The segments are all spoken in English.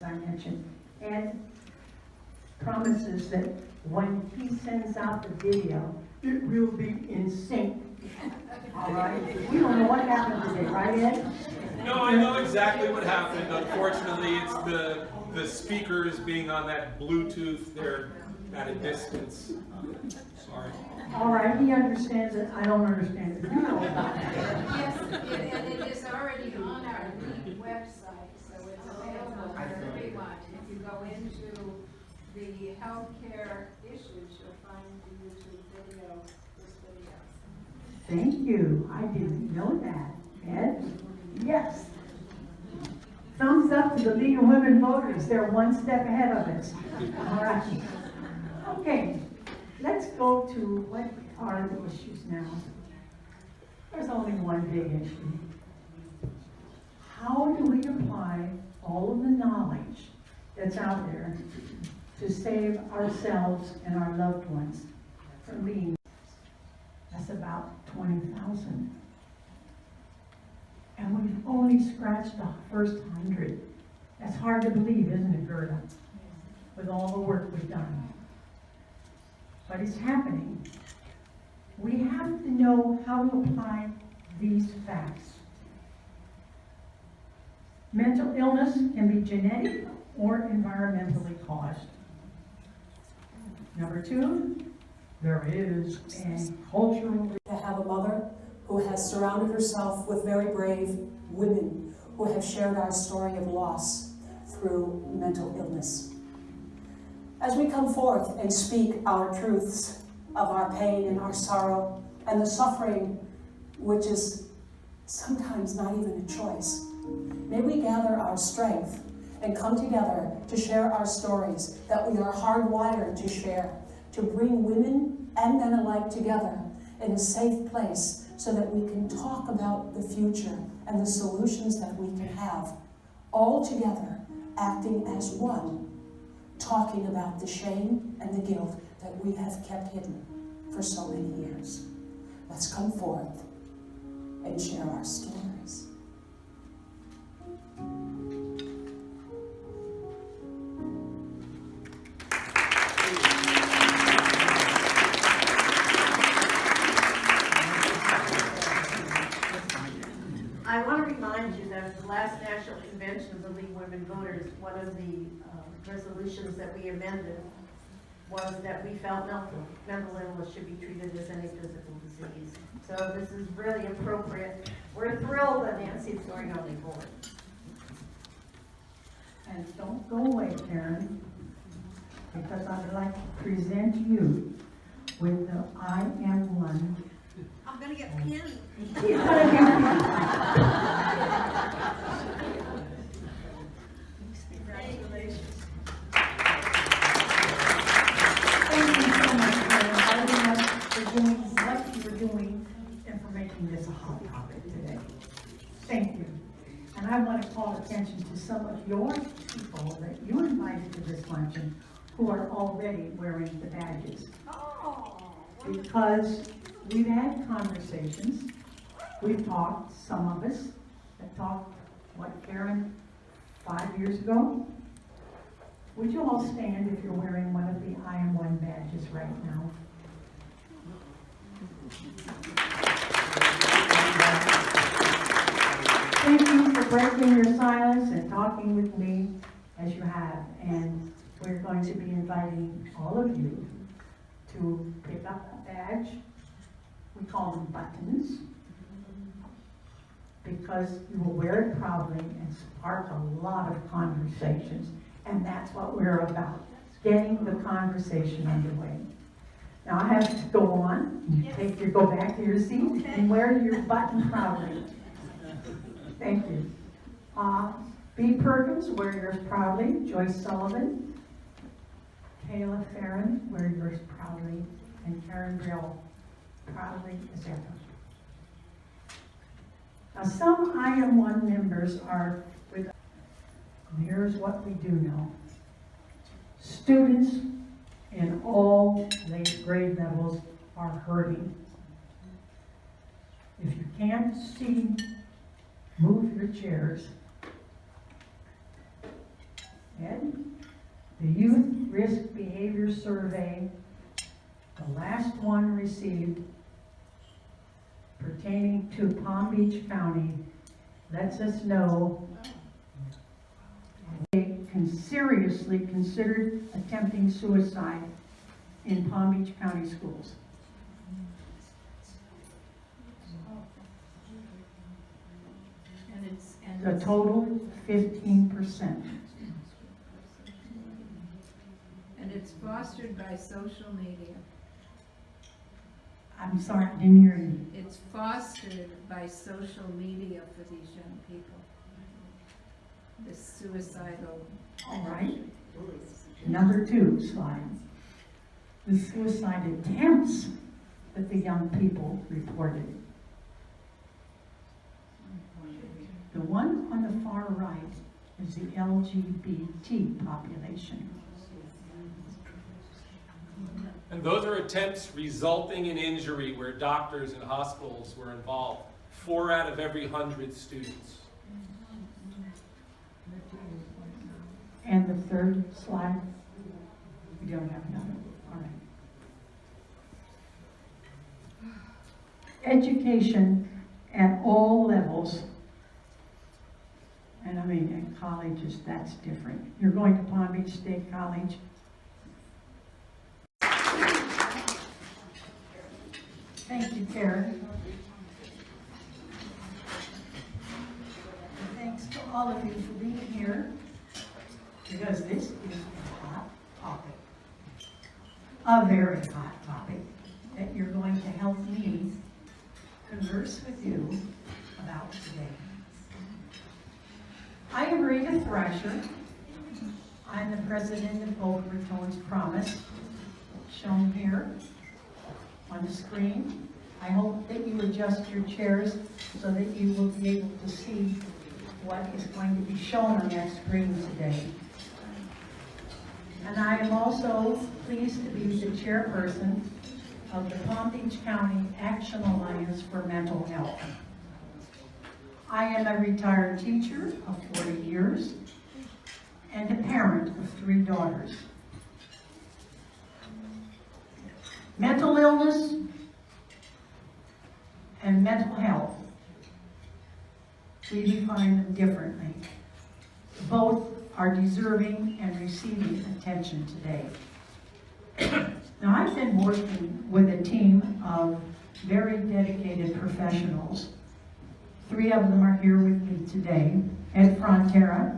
I mentioned, and promises that when he sends out the video, it will be in sync. All right? We don't know what happened today, right, Ed? No, I know exactly what happened. Unfortunately, it's the speakers being on that Bluetooth. They're at a distance. Sorry. All right, he understands it. I don't understand it. You know about that. Yes, and it is already on our website, so it's available for everyone. If you go into the healthcare issues, you'll find the YouTube video, this video. Thank you. I didn't know that. Ed? Yes. Thumbs up to the League of Women Voters. They're one step ahead of us. All right. Okay. Let's go to what are the issues now. There's only one big issue. How do we apply all of the knowledge that's out there to save ourselves and our loved ones from being? That's about 20,000. And we've only scratched the first 100. That's hard to believe, isn't it, Gerda? With all the work we've done. But it's happening. We have to know how to apply these facts. Mental illness can be genetic or environmentally caused. Number two, there is a cultural. To have a mother who has surrounded herself with very brave women who have shared our story of loss through mental illness. As we come forth and speak our truths of our pain and our sorrow and the suffering, which is sometimes not even a choice, may we gather our strength and come together to share our stories that we are hardwired to share, to bring women and men alike together in a safe place so that we can talk about the future and the solutions that we can have, all together, acting as one, talking about the shame and the guilt that we have kept hidden for so many years. Let's come forth and share our stories. I want to remind you that at the last National Convention of the League of Women Voters, one of the resolutions that we amended was that we felt mental illness should be treated as any physical disease. So this is really appropriate. We're thrilled that Nancy's going on the board. And don't go away, Karen, because I'd like to present you with the I Am One. I'm gonna get penny. He's gonna get Congratulations. Thank you so much for inviting us, for doing what you were doing, and for making this a hot topic today. Thank you. And I want to call attention to some of your people that you invited to this luncheon who are already wearing the badges. Oh. Because we've had conversations, we've talked, some of us have talked, what, Karen, 5 years ago? Would you all stand if you're wearing one of the I Am One badges right now? Thank you for breaking your silence and talking with me as you have. And we're going to be inviting all of you to pick up a badge. We call them buttons, because you will wear it proudly and spark a lot of conversations. And that's what we're about, getting the conversation underway. Now I have to go on. Go back to your seat and wear your button proudly. Thank you. B. Perkins, wear yours proudly. Joyce Sullivan. Kayla Farron, wear yours proudly. And Karen Brill, proudly as ever. Now some I Am One members are with us. Here's what we do know. Students in all late grade levels are hurting. If you can't see, move your chairs The Youth Risk Behavior Survey, the last one received pertaining to Palm Beach County, lets us know they seriously considered attempting suicide in Palm Beach County schools. The total, 15%. And it's fostered by social media. I'm sorry, I didn't hear you. It's fostered by social media for these young people. The suicidal. All right. Number 2 slide. The suicide attempts that the young people reported. The one on the far right is the LGBT population. And those are attempts resulting in injury where doctors and hospitals were involved. 4 out of every 100 students. And the third slide, we don't have another. All right. Education at all levels, and I mean at colleges, that's different. You're going to Palm Beach State College. Thank you, Karen. And thanks to all of you for being here, because this is a hot topic. A very hot topic that you're going to help me converse with you about today. I am Rita Thrasher. I'm the president of Boca Raton's Promise, shown here on the screen. I hope that you adjust your chairs so that you will be able to see what is going to be shown on that screen today. And I am also pleased to be the chairperson of the Palm Beach County Action Alliance for Mental Health. I am a retired teacher of 40 years and a parent of 3 daughters. Mental illness and mental health, we define them differently. Both are deserving and receiving attention today. Now, I've been working with a team of very dedicated professionals. 3 of them are here with me today. Ed Frontera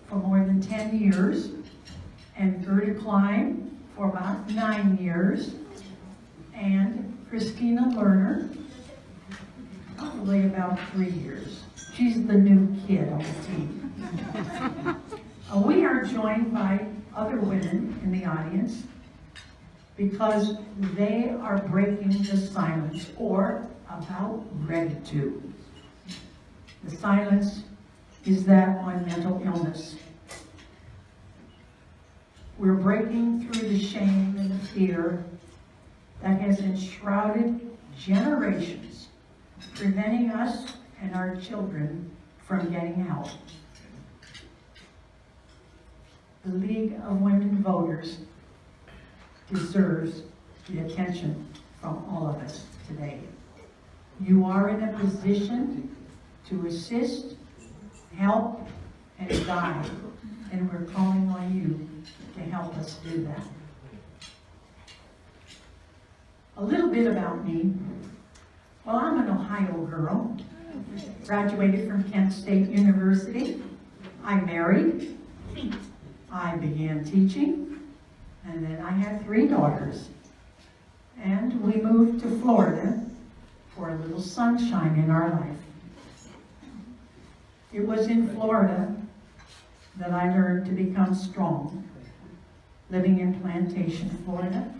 for more than 10 years, and Gerda Klein for about 9 years, and Christina Lerner, probably about 3 years. She's the new kid on the team. We are joined by other women in the audience because they are breaking the silence, or about ready to. The silence is that on mental illness. We're breaking through the shame and the fear that has enshrouded generations, preventing us and our children from getting help. The League of Women Voters deserves the attention from all of us today. You are in a position to assist, help, and guide, and we're calling on you to help us do that. A little bit about me. Well, I'm an Ohio girl, graduated from Kent State University. I married, I began teaching, and then I had 3 daughters. And we moved to Florida for a little sunshine in our life. It was in Florida that I learned to become strong. Living in Plantation, Florida,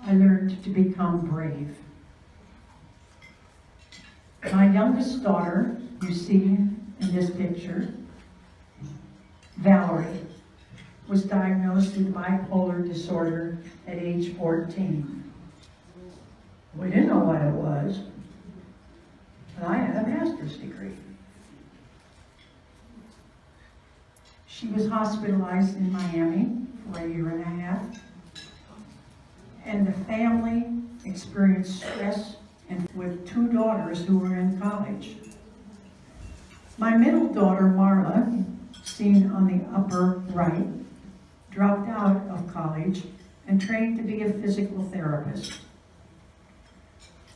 I learned to become brave. My youngest daughter, you see in this picture, Valerie, was diagnosed with bipolar disorder at age 14. We didn't know what it was, but I had a master's degree. She was hospitalized in Miami for a year and a half. And the family experienced stress and with 2 daughters who were in college. My middle daughter, Marla, seen on the upper right, dropped out of college and trained to be a physical therapist.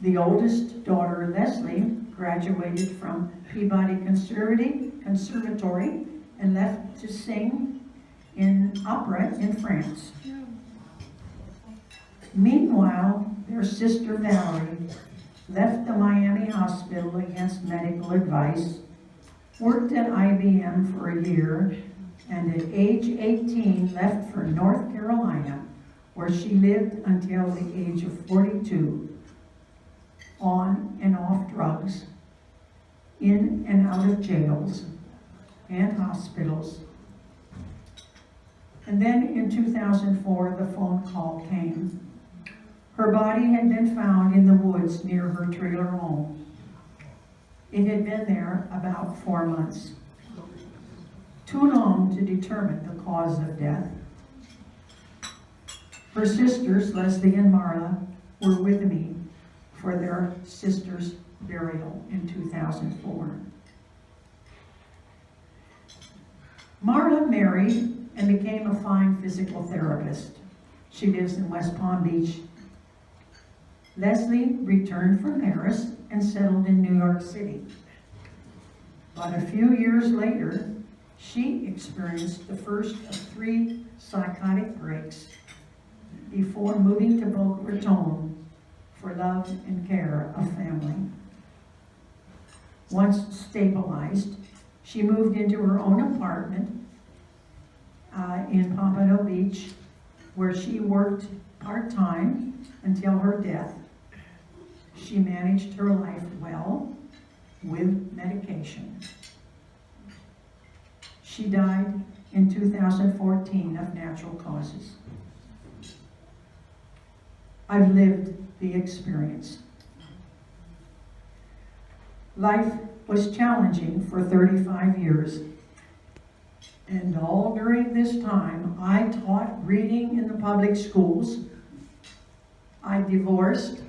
The oldest daughter, Leslie, graduated from Peabody Conservatory and left to sing in opera in France. Meanwhile, their sister Valerie left the Miami hospital against medical advice, worked at IBM for a year, and at age 18 left for North Carolina, where she lived until the age of 42, on and off drugs, in and out of jails and hospitals. And then in 2004, the phone call came. Her body had been found in the woods near her trailer home. It had been there about 4 months. Too long to determine the cause of death. Her sisters, Leslie and Marla, were with me for their sister's burial in 2004. Marla married and became a fine physical therapist. She lives in West Palm Beach. Leslie returned from Paris and settled in New York City. But a few years later, she experienced the first of 3 psychotic breaks before moving to Boca Raton for love and care of family. Once stabilized, she moved into her own apartment in Pompano Beach, where she worked part-time until her death. She managed her life well with medication. She died in 2014 of natural causes. I've lived the experience. Life was challenging for 35 years. And all during this time, I taught reading in the public schools. I divorced.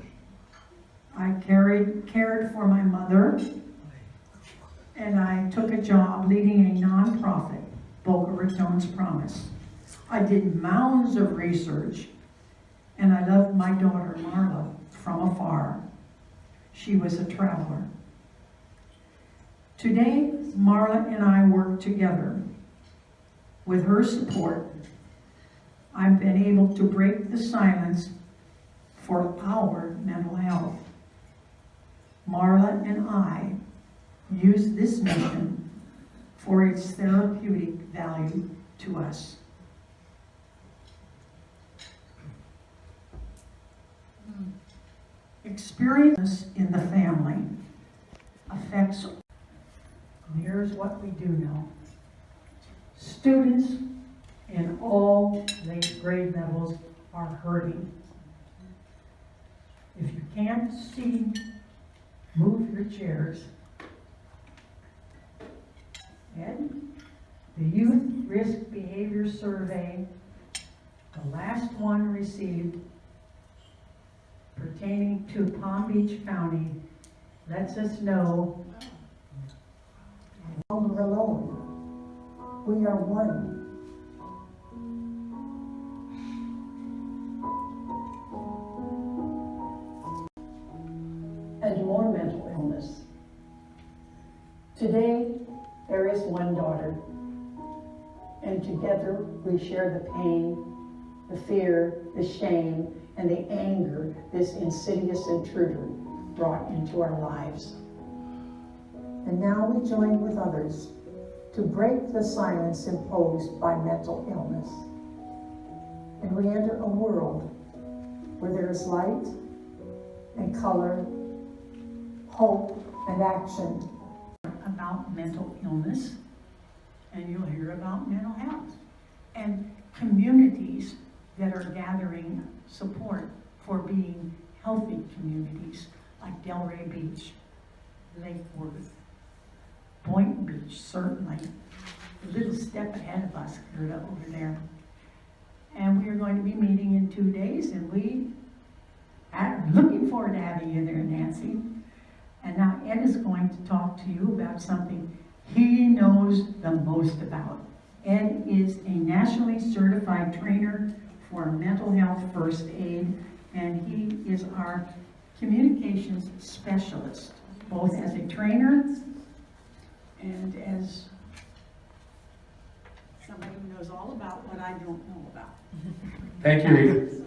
I cared for my mother. And I took a job leading a nonprofit, Boca Raton's Promise. I did mounds of research, and I loved my daughter, Marla, from afar. She was a traveler. Today, Marla and I work together. With her support, I've been able to break the silence for our mental health. Marla and I use this mission for its therapeutic value to us. Experience in the family affects. Here's what we do know. Students in all late grade levels are hurting. If you can't see, move your chairs. And the Youth Risk Behavior Survey, the last one received pertaining to Palm Beach County, lets us know no longer alone. We are one. And more mental illness. Today, there is one daughter, and together we share the pain, the fear, the shame, and the anger this insidious intruder brought into our lives. And now we join with others to break the silence imposed by mental illness. And we enter a world where there is light and color, hope and action. About mental illness, and you'll hear about mental health, and communities that are gathering support for being healthy communities, like Delray Beach, Lake Worth, Point Beach, certainly, a little step ahead of us, Gerda, over there. And we are going to be meeting in 2 days, and we are looking forward to having you there, Nancy. And now Ed is going to talk to you about something he knows the most about. Ed is a nationally certified trainer for mental health first aid, and he is our communications specialist, both as a trainer and as somebody who knows all about what I don't know about. Thank you, Rita.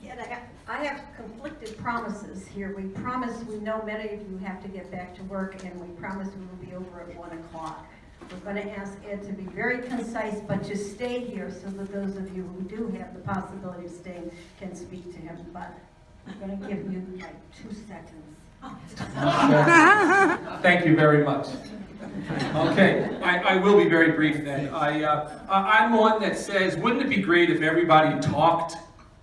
Yeah, I have conflicted promises here. We promise, we know many of you have to get back to work, and we promise we will be over at 1 o'clock. We're going to ask Ed to be very concise, but to stay here so that those of you who do have the possibility of staying can speak to him. But I'm going to give you like 2 seconds. Thank you very much. Okay, I will be very brief then. I'm one that says, wouldn't it be great if everybody talked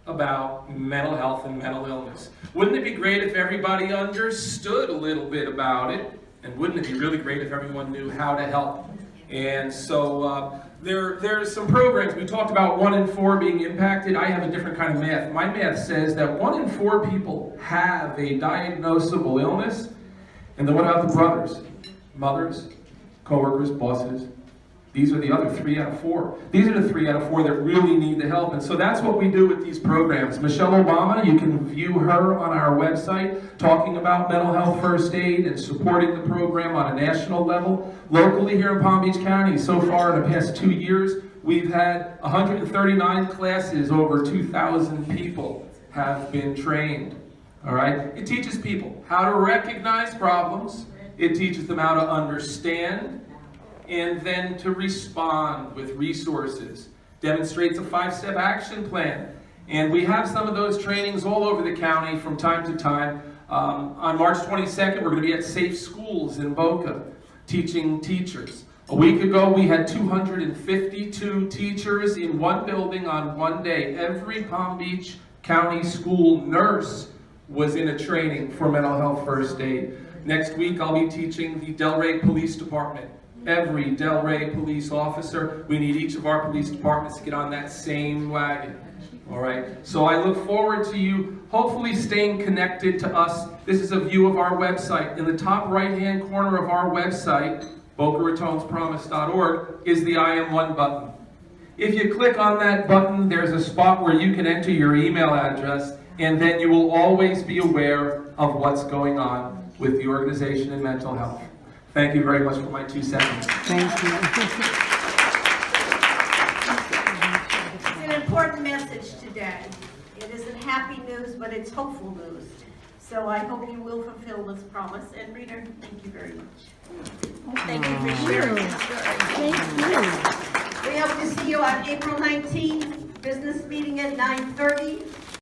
about mental health and mental illness? Wouldn't it be great if everybody understood a little bit about it? And wouldn't it be really great if everyone knew how to help? And so there's some programs. We talked about 1 in 4 being impacted. I have a different kind of math. My math says that 1 in 4 people have a diagnosable illness. And then what about the brothers, mothers, coworkers, bosses? These are the other 3 out of 4. These are the 3 out of 4 that really need the help. And so that's what we do with these programs. Michelle Obama, you can view her on our website, talking about mental health first aid and supporting the program on a national level. Locally here in Palm Beach County, so far in the past 2 years, we've had 139 classes, over 2,000 people have been trained. All right? It teaches people how to recognize problems. It teaches them how to understand, and then to respond with resources. Demonstrates a 5-step action plan. And we have some of those trainings all over the county from time to time. On March 22nd, we're going to be at Safe Schools in Boca, teaching teachers. A week ago, we had 252 teachers in one building on one day. Every Palm Beach County school nurse was in a training for mental health first aid. Next week, I'll be teaching the Delray Police Department. Every Delray police officer, we need each of our police departments to get on that same wagon. All right, so I look forward to you hopefully staying connected to us. This is a view of our website. In the top right-hand corner of our website, BocaRatonesPromise.org, is the I Am One button. If you click on that button, there's a spot where you can enter your email address, and then you will always be aware of what's going on with the organization in mental health. Thank you very much for my 2 seconds. Thank you. It's an important message today. It isn't happy news, but it's hopeful news. So I hope you will fulfill this promise. And Rita, thank you very much. Thank you for sharing your story. Thank you. We hope to see you on April 19th, business meeting at 9:30.